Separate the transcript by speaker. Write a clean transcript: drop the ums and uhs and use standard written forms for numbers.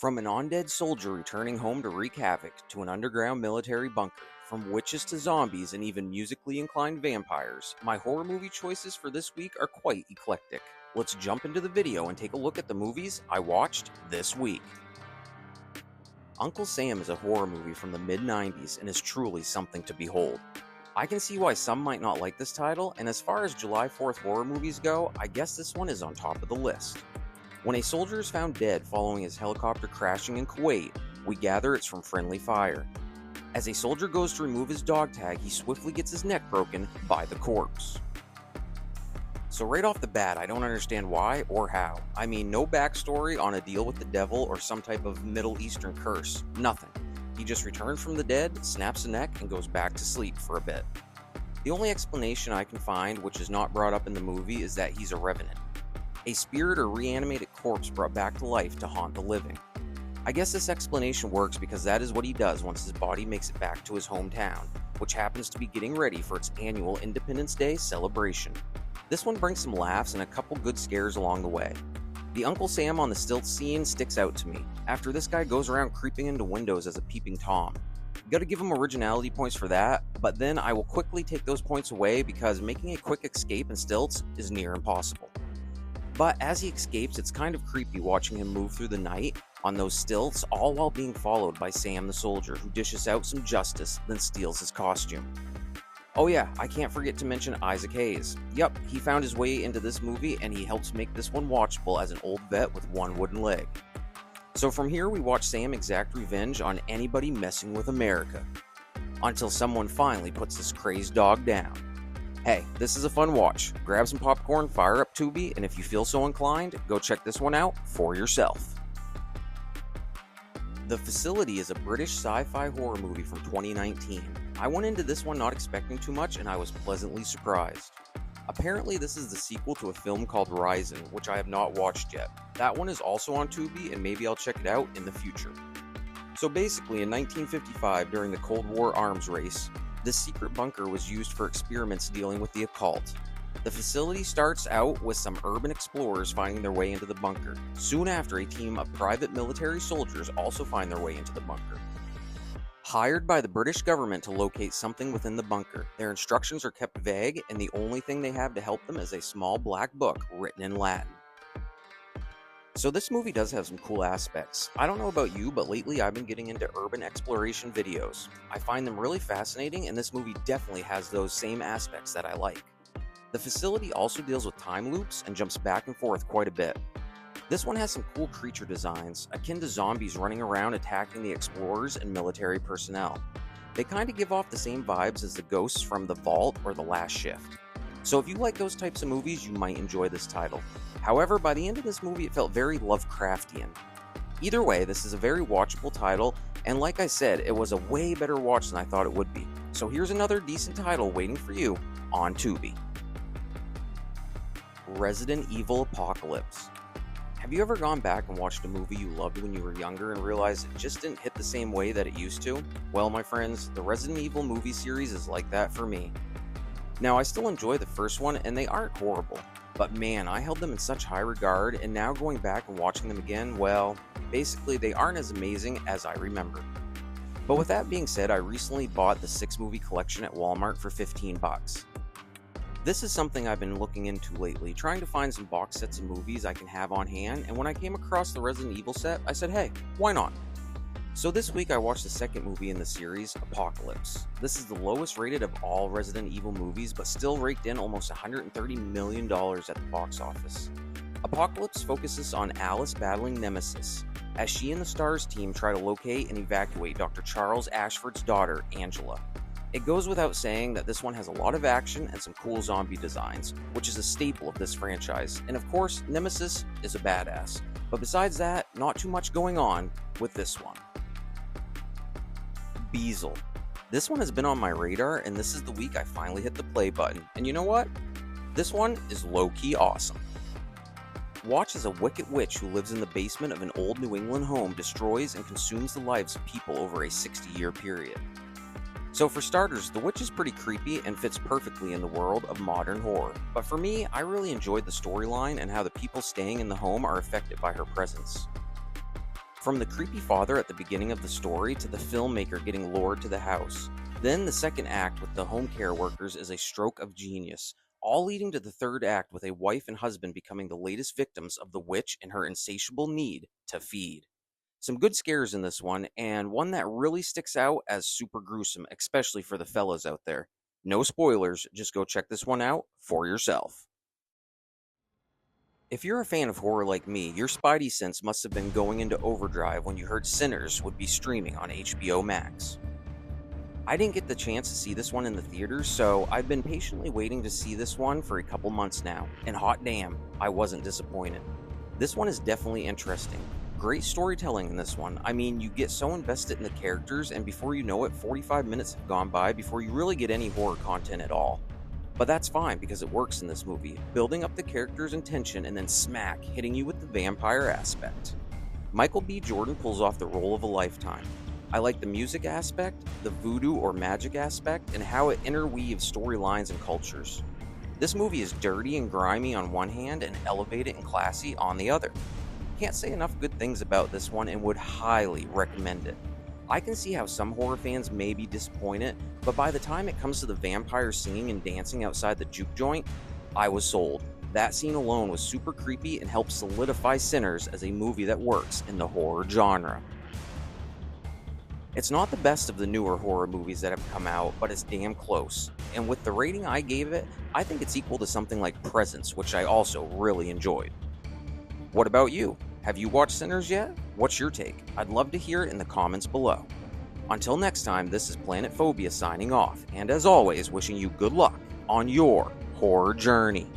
Speaker 1: From an undead soldier returning home to wreak havoc to an underground military bunker, from witches to zombies and even musically inclined vampires, my horror movie choices for this week are quite eclectic. Let's jump into the video and take a look at the movies I watched this week. Uncle Sam is a horror movie from the mid-90s and is truly something to behold. I can see why some might not like this title, and as far as July 4th horror movies go, I guess this one is on top of the list. When a soldier is found dead following his helicopter crashing in Kuwait, we gather it's from friendly fire. As a soldier goes to remove his dog tag, he swiftly gets his neck broken by the corpse. So right off the bat, I don't understand why or how. I mean, no backstory on a deal with the devil or some type of Middle Eastern curse. Nothing. He just returns from the dead, snaps a neck, and goes back to sleep for a bit. The only explanation I can find, which is not brought up in the movie, is that he's a revenant. A spirit or reanimated corpse brought back to life to haunt the living. I guess this explanation works because that is what he does once his body makes it back to his hometown, which happens to be getting ready for its annual Independence Day celebration. This one brings some laughs and a couple good scares along the way. The Uncle Sam on the stilts scene sticks out to me, after this guy goes around creeping into windows as a peeping Tom. Gotta give him originality points for that, but then I will quickly take those points away because making a quick escape in stilts is near impossible. But as he escapes, it's kind of creepy watching him move through the night on those stilts, all while being followed by Sam the soldier, who dishes out some justice, then steals his costume. Oh yeah, I can't forget to mention Isaac Hayes. Yup, he found his way into this movie and he helps make this one watchable as an old vet with one wooden leg. So from here we watch Sam exact revenge on anybody messing with America, until someone finally puts this crazed dog down. Hey, this is a fun watch. Grab some popcorn, fire up Tubi, and if you feel so inclined, go check this one out for yourself. The Facility is a British sci-fi horror movie from 2019. I went into this one not expecting too much and I was pleasantly surprised. Apparently this is the sequel to a film called Rising, which I have not watched yet. That one is also on Tubi and maybe I'll check it out in the future. So basically in 1955, during the Cold War arms race, this secret bunker was used for experiments dealing with the occult. The facility starts out with some urban explorers finding their way into the bunker. Soon after, a team of private military soldiers also find their way into the bunker. Hired by the British government to locate something within the bunker, their instructions are kept vague and the only thing they have to help them is a small black book written in Latin. So this movie does have some cool aspects. I don't know about you, but lately I've been getting into urban exploration videos. I find them really fascinating, and this movie definitely has those same aspects that I like. The Facility also deals with time loops and jumps back and forth quite a bit. This one has some cool creature designs, akin to zombies running around attacking the explorers and military personnel. They kind of give off the same vibes as the ghosts from The Vault or The Last Shift. So if you like those types of movies, you might enjoy this title. However, by the end of this movie, it felt very Lovecraftian. Either way, this is a very watchable title, and like I said, it was a way better watch than I thought it would be. So here's another decent title waiting for you on Tubi. Resident Evil Apocalypse. Have you ever gone back and watched a movie you loved when you were younger and realized it just didn't hit the same way that it used to? Well, my friends, the Resident Evil movie series is like that for me. Now, I still enjoy the first one, and they aren't horrible. But man, I held them in such high regard, and now going back and watching them again, well, basically they aren't as amazing as I remember. But with that being said, I recently bought the 6-movie collection at Walmart for $15. This is something I've been looking into lately, trying to find some box sets of movies I can have on hand, and when I came across the Resident Evil set, I said, hey, why not? So this week I watched the second movie in the series, Apocalypse. This is the lowest rated of all Resident Evil movies, but still raked in almost $130 million at the box office. Apocalypse focuses on Alice battling Nemesis, as she and the STARS team try to locate and evacuate Dr. Charles Ashford's daughter, Angela. It goes without saying that this one has a lot of action and some cool zombie designs, which is a staple of this franchise, and of course, Nemesis is a badass. But besides that, not too much going on with this one. Beezel. This one has been on my radar, and this is the week I finally hit the play button. And you know what? This one is low-key awesome. Watch as a wicked witch who lives in the basement of an old New England home destroys and consumes the lives of people over a 60-year period. So for starters, the witch is pretty creepy and fits perfectly in the world of modern horror. But for me, I really enjoyed the storyline and how the people staying in the home are affected by her presence. From the creepy father at the beginning of the story to the filmmaker getting lured to the house. Then the second act with the home care workers is a stroke of genius, all leading to the third act with a wife and husband becoming the latest victims of the witch and her insatiable need to feed. Some good scares in this one, and one that really sticks out as super gruesome, especially for the fellas out there. No spoilers, just go check this one out for yourself. If you're a fan of horror like me, your spidey sense must have been going into overdrive when you heard Sinners would be streaming on HBO Max. I didn't get the chance to see this one in the theaters, so I've been patiently waiting to see this one for a couple months now, and hot damn, I wasn't disappointed. This one is definitely interesting. Great storytelling in this one. I mean, you get so invested in the characters, and before you know it, 45 minutes have gone by before you really get any horror content at all. But that's fine because it works in this movie, building up the characters and tension and then smack, hitting you with the vampire aspect. Michael B. Jordan pulls off the role of a lifetime. I like the music aspect, the voodoo or magic aspect, and how it interweaves storylines and cultures. This movie is dirty and grimy on one hand and elevated and classy on the other. Can't say enough good things about this one and would highly recommend it. I can see how some horror fans may be disappointed, but by the time it comes to the vampires singing and dancing outside the juke joint, I was sold. That scene alone was super creepy and helped solidify Sinners as a movie that works in the horror genre. It's not the best of the newer horror movies that have come out, but it's damn close. And with the rating I gave it, I think it's equal to something like Presence, which I also really enjoyed. What about you? Have you watched Sinners yet? What's your take? I'd love to hear it in the comments below. Until next time, this is Planet Phobia signing off, and as always, wishing you good luck on your horror journey.